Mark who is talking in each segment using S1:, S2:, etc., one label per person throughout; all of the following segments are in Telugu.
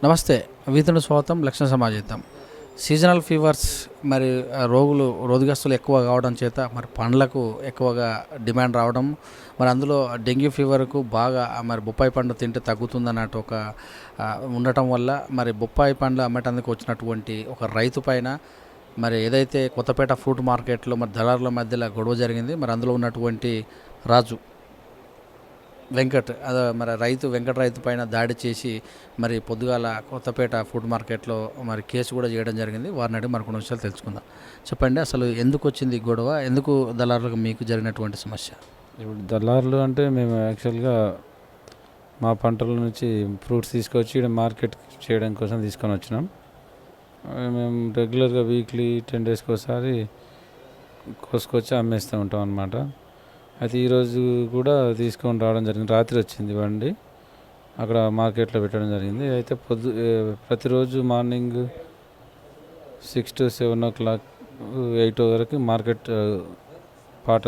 S1: నమస్తే. వీతుని స్వాగతం. లక్షణ సమాజేతం. సీజనల్ ఫీవర్స్ మరి రోగస్తులు ఎక్కువ కావడం చేత మరి పండ్లకు ఎక్కువగా డిమాండ్ రావడం, మరి అందులో డెంగ్యూ ఫీవర్కు బాగా మరి బొప్పాయి పండు తింటే తగ్గుతుందన్నట్టు ఒక ఉండటం వల్ల మరి బొప్పాయి పండ్లు అమ్మటానికి వచ్చినటువంటి ఒక రైతు పైన మరి ఏదైతే కొత్తపేట ఫ్రూట్ మార్కెట్లో మరి దళారుల మధ్యలో గొడవ జరిగింది. మరి అందులో ఉన్నటువంటి రాజు మరి వెంకట్ రైతు పైన దాడి చేసి మరి పొద్దుగాల కొత్తపేట ఫుడ్ మార్కెట్లో మరి కేసు కూడా చేయడం జరిగింది. వారిని అడిగి మరికొన్ని విషయాలు తెలుసుకుందాం. చెప్పండి, అసలు ఎందుకు వచ్చింది గొడవ? ఎందుకు దళారులకు మీకు జరిగినటువంటి సమస్య?
S2: ఇప్పుడు దళారులు అంటే మేము యాక్చువల్గా మా పంటల నుంచి ఫ్రూట్స్ తీసుకొచ్చి ఇక్కడ మార్కెట్ చేయడం కోసం తీసుకొని వచ్చినాం. మేము రెగ్యులర్గా వీక్లీ 10 డేస్కి ఒకసారి కోసుకొచ్చి అమ్మేస్తూ ఉంటాం అన్నమాట. అయితే ఈరోజు కూడా తీసుకొని రావడం జరిగింది. రాత్రి వచ్చింది బండి, అక్కడ మార్కెట్లో పెట్టడం జరిగింది. అయితే ప్రతిరోజు మార్నింగ్ 6 to 7 o'clock 8 వరకు మార్కెట్ పాట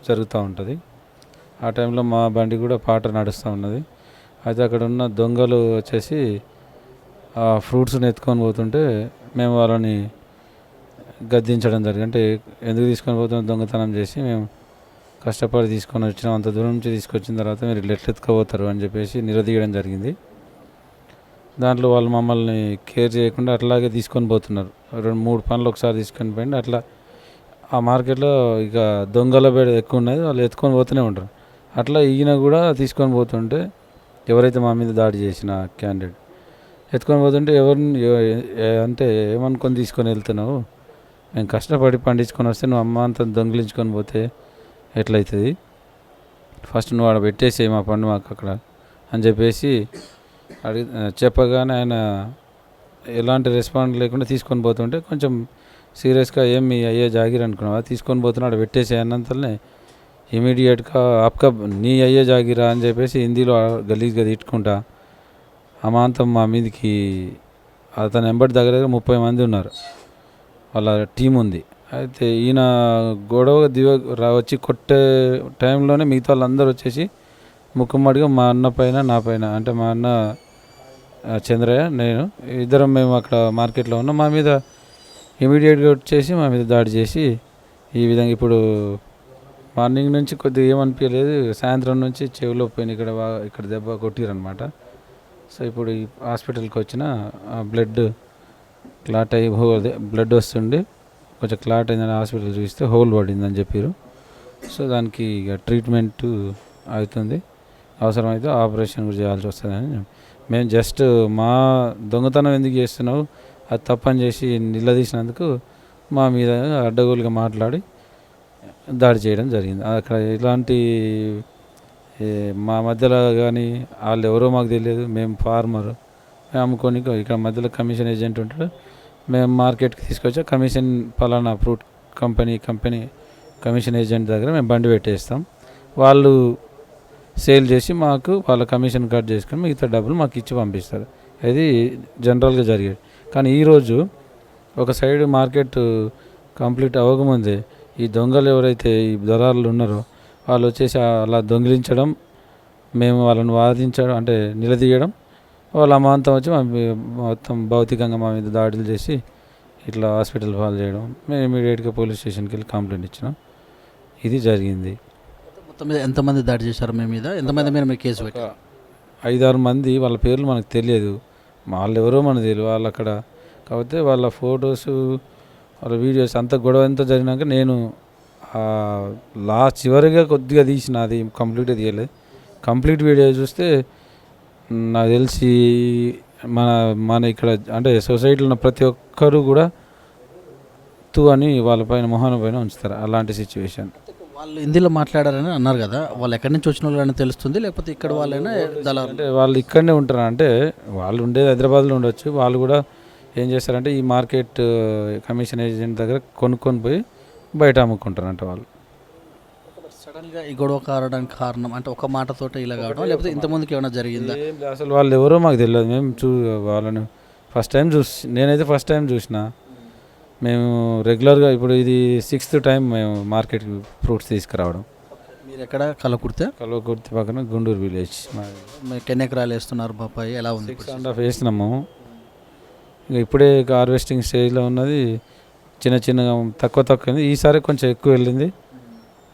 S2: జరుగుతూ ఉంటుంది. ఆ టైంలో మా బండి కూడా పాట నడుస్తూ ఉన్నది. అయితే అక్కడ ఉన్న దొంగలు వచ్చేసి ఆ ఫ్రూట్స్ని ఎత్తుకొని పోతుంటే మేము వాళ్ళని గద్దించడం జరిగింది. అంటే ఎందుకు తీసుకొని పోతున్న దొంగతనం చేసి మేము కష్టపడి తీసుకొని వచ్చినాం, అంత దూరం నుంచి తీసుకొచ్చిన తర్వాత మీరు ఎట్లా ఎత్తుకోపోతారు అని చెప్పేసి నిలదీయడం జరిగింది. దాంట్లో వాళ్ళు మమ్మల్ని కేర్ చేయకుండా అట్లాగే తీసుకొని పోతున్నారు. 2-3 పనులు ఒకసారి తీసుకొని పోయింది. అట్లా ఆ మార్కెట్లో ఇక దొంగల బేడ ఎక్కువ ఉన్నది, వాళ్ళు ఎత్తుకొని పోతూనే ఉంటారు. అట్లా ఈయన కూడా తీసుకొని పోతుంటే ఎవరైతే మా మీద దాడి చేసిన క్యాండిడేట్ ఎత్తుకొని పోతుంటే అంటే ఏమనుకొని తీసుకొని వెళ్తున్నావు, మేము కష్టపడి పండించుకొని వస్తే నువ్వు అమ్మ అంత దొంగిలించుకొని పోతే ఎట్లయితుంది, ఫస్ట్ నువ్వు ఆడ పెట్టేసి మా పండు మాకు అక్కడ అని చెప్పేసి చెప్పగానే ఆయన ఎలాంటి రెస్పాండ్ లేకుండా తీసుకొని పోతుంటే కొంచెం సీరియస్గా మీ అయ్యే జాగిర్ అనుకున్నావా, తీసుకొని పోతున్నా ఆడ పెట్టేసి అన్నంతనే ఇమీడియట్గా ఆప్కా నీ అయ్యే జాగిరా అని చెప్పేసి హిందీలో గలీజ్గా తిట్టుకుంటా అమాంతం మా మీదకి అతను ఎంబడి దగ్గర 30 మంది ఉన్నారు, వాళ్ళ టీం ఉంది. అయితే ఈయన గొడవ వచ్చి కొట్టే టైంలోనే మిగతా వాళ్ళందరూ వచ్చేసి ముక్కుమ్మడిగా మా అన్న పైన నా పైన, అంటే మా అన్న చంద్రయ్య నేను ఇద్దరం మేము అక్కడ మార్కెట్లో ఉన్నాం, మా మీద ఇమీడియట్గా వచ్చేసి మా మీద దాడి చేసి ఈ విధంగా ఇప్పుడు మార్నింగ్ నుంచి కొద్దిగా ఏమనిపించలేదు, సాయంత్రం నుంచి చెవిలో పోయిన ఇక్కడ దెబ్బ కొట్టిరనమాట. సో ఇప్పుడు ఈ హాస్పిటల్కి వచ్చిన బ్లడ్ క్లాట్ అయ్యి బ్లడ్ వస్తుండే కొంచెం క్లాట్ అయిందని హాస్పిటల్ చూస్తే హోల్ పడిందని చెప్పారు. సో దానికి ఇక ట్రీట్మెంట్ అవుతుంది, అవసరమైతే ఆపరేషన్ కూడా చేయాల్సి వస్తుందని. మేము జస్ట్ మా దొంగతనం ఎందుకు చేస్తున్నావు, అది తప్పని చేసి నిలదీసినందుకు మా మీద అడ్డగోలుగా మాట్లాడి దాడి చేయడం జరిగింది. అక్కడ ఇలాంటి మా మధ్యలో కానీ వాళ్ళు ఎవరో మాకు తెలియదు, మేము ఫార్మర్, మేము అమ్ముకొని ఇక్కడ మధ్యలో కమిషన్ ఏజెంట్ ఉంటాడు, మేము మార్కెట్కి తీసుకొచ్చా కమిషన్ పలానా ఫ్రూట్ కంపెనీ కమిషన్ ఏజెంట్ దగ్గర మేము బండి పెట్టేస్తాం, వాళ్ళు సేల్ చేసి మాకు వాళ్ళ కమిషన్ కట్ చేసుకొని మిగతా డబ్బులు మాకు ఇచ్చి పంపిస్తారు. అది జనరల్గా జరిగేది. కానీ ఈరోజు ఒక సైడ్ మార్కెట్ కంప్లీట్ అవ్వకముందే ఈ దొంగలు ఎవరైతే ఈ దళారులు ఉన్నారో వాళ్ళు వచ్చేసి అలా దొంగిలించడం, మేము వాళ్ళని వాదించడం అంటే నిలదీయడం, వాళ్ళ అమాంతం వచ్చి మొత్తం భౌతికంగా మా మీద దాడులు చేసి ఇట్లా హాస్పిటల్ పాలు చేయడం, మేము ఇమీడియట్గా పోలీస్ స్టేషన్కి వెళ్ళి కంప్లైంట్ ఇచ్చినాం. ఇది జరిగింది.
S1: మొత్తం మీద ఎంతమంది దాడి చేశారు మీ మీద? ఎంతమంది మీద మీరు కేసు పెట్టారు?
S2: 5-6 మంది, వాళ్ళ పేర్లు మనకు తెలియదు, వాళ్ళు ఎవరో మనకు తెలియదు. వాళ్ళు అక్కడ కాకపోతే వాళ్ళ ఫొటోస్ వాళ్ళ వీడియోస్ అంత గొడవ ఎంత జరిగినాక నేను చివరిగా కొద్దిగా తీసిన, అది కంప్లీట్గా తీయలేదు. కంప్లీట్ వీడియో చూస్తే నాకు తెలిసి మన ఇక్కడ అంటే సొసైటీలో ఉన్న ప్రతి ఒక్కరు కూడా అని వాళ్ళ పైన మొహాన పైన ఉంచుతారు, అలాంటి సిచ్యువేషన్.
S1: వాళ్ళు హిందీలో మాట్లాడారని అన్నారు కదా, వాళ్ళు ఎక్కడి నుంచి వచ్చిన వాళ్ళు అని తెలుస్తుంది, లేకపోతే ఇక్కడ వాళ్ళైనా దళారు?
S2: అంటే వాళ్ళు ఇక్కడనే ఉంటారు, అంటే వాళ్ళు ఉండేది హైదరాబాద్లో ఉండొచ్చు. వాళ్ళు కూడా ఏం చేస్తారంటే ఈ మార్కెట్ కమిషన్ ఏజెంట్ దగ్గర కొనుక్కొని పోయి బయట అమ్ముకుంటారంట. వాళ్ళు
S1: సడన్గా ఈ గొడవ కావడానికి కారణం అంటే ఒక మాటతోటే ఇలా కావడం, లేకపోతే ఇంతమందికి ఏమైనా జరిగిందా?
S2: అసలు వాళ్ళు ఎవరో మాకు తెలియదు. మేము వాళ్ళని నేనైతే ఫస్ట్ టైం చూసిన. మేము రెగ్యులర్గా ఇప్పుడు ఇది 6th టైం మేము మార్కెట్కి ఫ్రూట్స్ తీసుకురావడం.
S1: మీరు ఎక్కడ? కల్వకుర్తి
S2: పక్కన గుండూరు విలేజ్.
S1: మీకు ఎన్ని ఎకరాలు వేస్తున్నారు? బొప్పాయి ఎలా ఉంది?
S2: 6.5 వేసినాము. ఇంకా ఇప్పుడే హార్వెస్టింగ్ స్టేజ్లో ఉన్నది. చిన్న చిన్నగా తక్కువ ఈసారి కొంచెం ఎక్కువ వెళ్ళింది.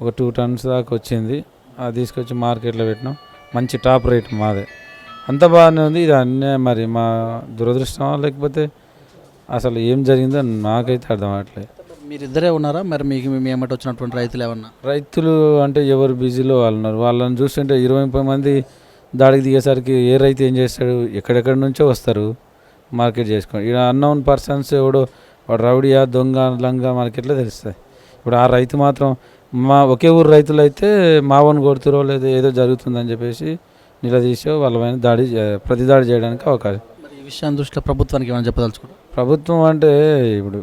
S2: ఒక 2 టన్స్ దాకా వచ్చింది. అది తీసుకొచ్చి మార్కెట్లో పెట్టినాం. మంచి టాప్ రేట్ మాదే. అంత బాగానే ఉంది. ఇది అన్యాయం మరి మా దురదృష్టమా లేకపోతే అసలు ఏం జరిగిందో నాకైతే అర్థం అవ్వట్లేదు.
S1: మీరిద్దరే ఉన్నారా మరి మీకు మీ ఏమంటే వచ్చినటువంటి రైతులు ఏమన్నా?
S2: రైతులు అంటే ఎవరు బిజీలో వాళ్ళు ఉన్నారు. వాళ్ళని చూస్తుంటే 20-30 మంది దాడికి దిగేసరికి ఏ రైతు ఏం చేస్తాడు? ఎక్కడెక్కడి నుంచో వస్తారు మార్కెట్ చేసుకొని. ఇక్కడ అన్నోన్ పర్సన్స్ ఎవడో వాడు రౌడియా దొంగ లంగా మనకి ఎట్లా తెలుస్తుంది? ఇప్పుడు ఆ రైతు మాత్రం మా ఒకే ఊరు రైతులు అయితే మావని కొడుతురో లేదా ఏదో జరుగుతుందని చెప్పేసి నిలదీసో వాళ్ళ పైన ప్రతి దాడి చేయడానికి అవకాశం.
S1: మరి ఈ విషయాన్ని దృష్టిలో ప్రభుత్వానికి ఏమైనా చెప్పదలుచుకుంటారు?
S2: ప్రభుత్వం అంటే ఇప్పుడు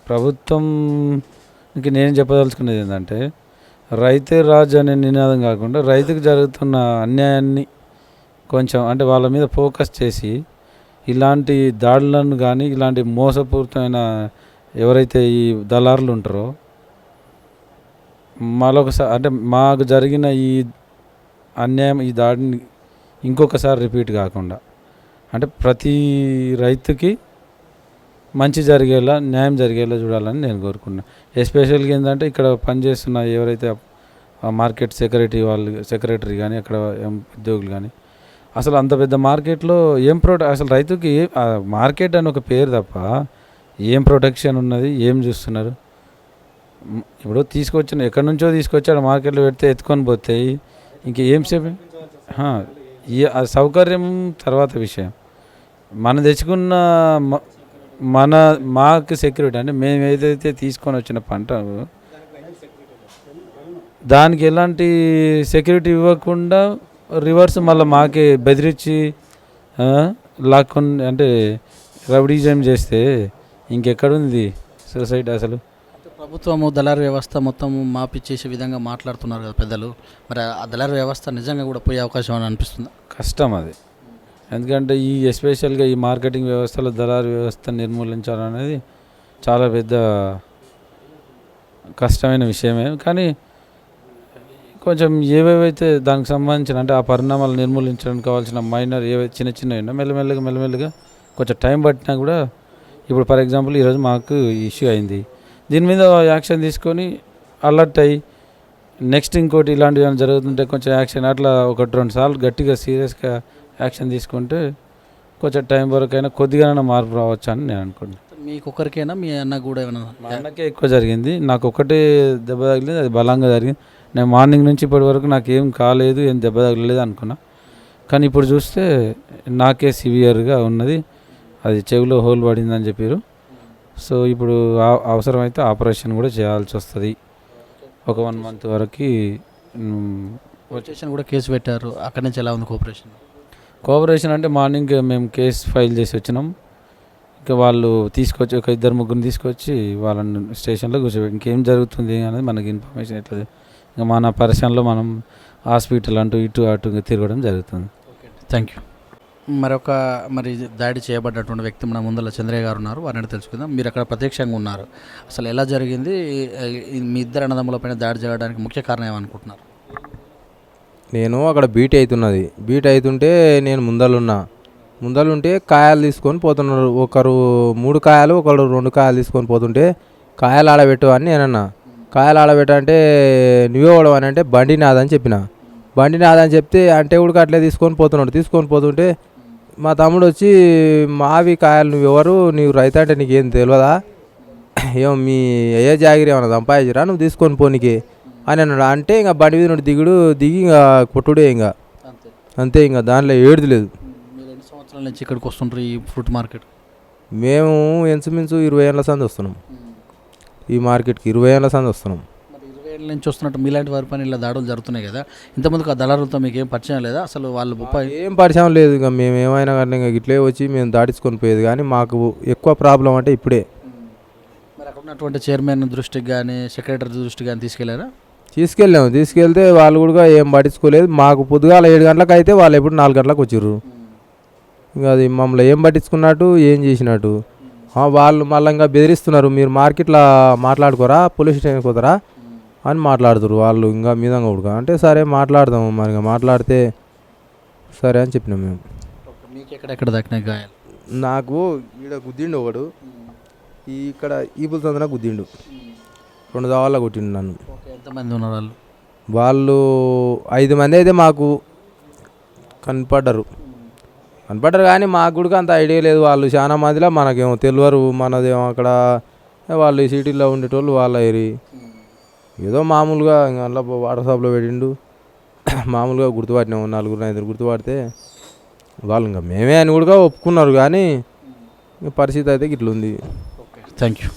S2: ప్రభుత్వంకి నేను చెప్పదలుచుకునేది ఏంటంటే రైతే రాజు అనే నినాదం కాకుండా రైతుకు జరుగుతున్న అన్యాయాన్ని కొంచెం అంటే వాళ్ళ మీద ఫోకస్ చేసి ఇలాంటి దాడులను కానీ ఇలాంటి మోసపూరితమైన ఎవరైతే ఈ దళారులు ఉంటారో మరొకసారి అంటే మాకు జరిగిన ఈ అన్యాయం ఈ దాడిని ఇంకొకసారి రిపీట్ కాకుండా అంటే ప్రతి రైతుకి మంచి జరిగేలా న్యాయం జరిగేలా చూడాలని నేను కోరుకున్నాను. ఎస్పెషల్గా ఏంటంటే ఇక్కడ పనిచేస్తున్న ఎవరైతే మార్కెట్ సెక్రటరీ కానీ అక్కడ ఉద్యోగులు కానీ అసలు అంత పెద్ద మార్కెట్లో ఏం అసలు రైతుకి మార్కెట్ అని ఒక పేరు తప్ప ఏం ప్రొటెక్షన్ ఉన్నది? ఏం చూస్తున్నారు? ఇప్పుడు ఎక్కడి నుంచో తీసుకొచ్చి మార్కెట్లో పెడితే ఎత్తుకొని పోతాయి. ఇంకేం సేపు సౌకర్యం తర్వాత విషయం. మనం తెచ్చుకున్న మాకు సెక్యూరిటీ అంటే మేము ఏదైతే తీసుకొని వచ్చిన పంట దానికి ఎలాంటి సెక్యూరిటీ ఇవ్వకుండా రివర్స్ మళ్ళీ మాకే బెదిరించి లాక్కొని అంటే రౌడీజం చేస్తే ఇంకెక్కడుంది సొసైటీ అసలు?
S1: ప్రభుత్వము దళారు వ్యవస్థ మొత్తం మాపిచ్చేసే విధంగా మాట్లాడుతున్నారు కదా పెద్దలు. మరి ఆ దళారు వ్యవస్థ నిజంగా కూడా పోయే అవకాశం అని అనిపిస్తుంది.
S2: కష్టం అది. ఎందుకంటే ఎస్పెషల్గా ఈ మార్కెటింగ్ వ్యవస్థలో దళారు వ్యవస్థ నిర్మూలించాలనేది చాలా పెద్ద కష్టమైన విషయమే. కానీ కొంచెం ఏవేవైతే దానికి సంబంధించిన అంటే ఆ పరిణామాలు నిర్మూలించడానికి కావాల్సిన మైనర్ ఏవైతే చిన్నవి మెల్లమెల్లగా కొంచెం టైం పట్టినా కూడా ఇప్పుడు ఫర్ ఎగ్జాంపుల్ ఈరోజు మాకు ఇష్యూ అయింది. దీని మీద యాక్షన్ తీసుకొని అలర్ట్ అయ్యి నెక్స్ట్ ఇంకోటి ఇలాంటివి ఏమైనా జరుగుతుంటే కొంచెం యాక్షన్ అట్లా 1-2 సార్లు గట్టిగా సీరియస్గా యాక్షన్ తీసుకుంటే కొంచెం టైం వరకైనా కొద్దిగానైనా మార్పు రావచ్చు అని నేను అనుకుంటున్నాను.
S1: మీకు ఒకరికైనా మీ అన్న కూడా ఏమైనా?
S2: మా అన్నకే ఎక్కువ జరిగింది. నాకు ఒకటే దెబ్బ తగిలింది, అది బలంగా జరిగింది. నేను మార్నింగ్ నుంచి ఇప్పటి వరకు నాకు ఏం కాలేదు, ఏం దెబ్బ తగలలేదు అనుకున్నా. కానీ ఇప్పుడు చూస్తే నాకే సివియర్గా ఉన్నది. అది చెవిలో హోల్ పడిందని చెప్పారు. సో ఇప్పుడు అవసరమైతే ఆపరేషన్ కూడా చేయాల్సి వస్తుంది. ఒక 1 మంత్ వరకు
S1: వచ్చేసిన కూడా కేసు పెట్టారు. అక్కడి నుంచి ఎలా ఉంది
S2: కోఆపరేషన్ అంటే మార్నింగ్ మేము కేసు ఫైల్ చేసి వచ్చినాం. ఇంకా వాళ్ళు తీసుకొచ్చి ఒక 2-3 తీసుకొచ్చి వాళ్ళని స్టేషన్లో కూర్చోబెట్టి ఇంకేం జరుగుతుంది అనేది మనకి ఇన్ఫర్మేషన్ ఎట్లా ఇంకా మన పరిశ్రమలో మనం హాస్పిటల్ అంటూ ఇటు అటు తిరగడం జరుగుతుంది.
S1: Thank you. మరి దాడి చేయబడ్డటువంటి వ్యక్తి మన ముందర చంద్రయ్య గారు ఉన్నారు, వారిని తెలుసుకుందాం. మీరు అక్కడ ప్రత్యక్షంగా ఉన్నారు, అసలు ఎలా జరిగింది? మీ ఇద్దరు అన్నదమ్ములపైన దాడి జరగడానికి ముఖ్య కారణం ఏమనుకుంటున్నారు?
S3: నేను అక్కడ బీట్ అవుతుంటే నేను ముందలుంటే కాయలు తీసుకొని పోతున్నారు. ఒకరు 3 కాయలు, ఒకరు 2 కాయలు తీసుకొని పోతుంటే కాయలు ఆడబెట్టు అని నేనన్నా. కాయలు ఆడబెట్టంటే నువ్వే ఓడవని అంటే బండి నాదని చెప్పిన. బండి నాదని చెప్తే అంటే ఉడికి అట్లే తీసుకొని పోతుంటే మా తమ్ముడు వచ్చి మావి కాయలు నువ్వెవరు, నీవు రైతు అంటే నీకేం తెలియదా, ఏమో మీ ఏ జాగిరి ఏమన్నా సంపాదించరా నువ్వు తీసుకొని పోనీకి అని అన్నాడు. అంటే ఇంకా బండి మీద నుండి దిగి ఇంకా కొట్టుడే ఇంకా అంతే, ఇంకా దాంట్లో ఏడుది లేదు.
S1: మీరు ఎన్ని సంవత్సరాల నుంచి ఇక్కడికి వస్తుంటారు ఈ ఫ్రూట్ మార్కెట్?
S3: మేము ఇంచుమించు 20 ఏళ్ళ సంది వస్తున్నాం ఈ మార్కెట్కి. 20 ఏళ్ళ సంది వస్తున్నాం.
S1: మరి 20 ఏళ్ళ నుంచి వస్తున్నట్టు మీలాంటి వారి పని ఇలా దాడులు జరుగుతున్నాయి కదా, ఇంతమందికి ఆ దళారులతో మీకు ఏం పరిచయం లేదా? అసలు వాళ్ళు
S3: ఏం పరిచయం లేదు. ఇక మేము ఏమైనా కానీ ఇంకా ఇట్లే వచ్చి మేము దాటించుకొని పోయేది. కానీ మాకు ఎక్కువ ప్రాబ్లం అంటే ఇప్పుడే.
S1: మరి అక్కడ ఉన్నటువంటి చైర్మన్ దృష్టికి కానీ సెక్రటరీ దృష్టికి కానీ తీసుకెళ్లారా?
S3: తీసుకెళ్తే వాళ్ళు కూడా ఏం పట్టించుకోలేదు. మాకు పొద్దుగాల 7 గంటలకు అయితే వాళ్ళు ఎప్పుడు 4 గంటలకు వచ్చిర్రు. ఇంకా అది మమ్మల్ని ఏం పట్టించుకున్నట్టు ఏం చేసినట్టు. వాళ్ళు మళ్ళీ ఇంకా బెదిరిస్తున్నారు, మీరు మార్కెట్లో మాట్లాడుకోరా, పోలీస్ స్టేషన్కి పోతారా అని మాట్లాడుతారు వాళ్ళు. ఇంకా మీదంగా ఉడక అంటే సరే మాట్లాడదాము, మరి మాట్లాడితే సరే అని చెప్పినాం మేము.
S1: మీకు ఎక్కడెక్కడ దక్కినాయి గాయాలు?
S3: నాకు ఈడ గుద్దిండు ఒకడు, ఇక్కడ ఈపుల సందన గుద్దిండు, 2 దావాళ్ళ కొట్టిండు నన్ను.
S1: ఓకే, ఎంతమంది ఉన్నారు వాళ్ళు?
S3: వాళ్ళు 5 మంది అయితే మాకు కనపడ్డారు కానీ మాకు కూడా అంత ఐడియా లేదు. వాళ్ళు చాలా మందిలో మనకేమో తెలియరు, మనదేమో అక్కడ వాళ్ళు ఈ సిటీలో ఉండేటోళ్ళు వాళ్ళ ఏరి ఏదో మామూలుగా ఇంకా అందులో వాట్సాప్లో పెట్టిండు, మామూలుగా గుర్తుపట్టినాము 4-5 గుర్తుపడితే వాళ్ళు ఇంకా మేమే అని కూడా ఒప్పుకున్నారు. కానీ పరిస్థితి అయితే ఇట్లుంది.
S1: Okay, thank you.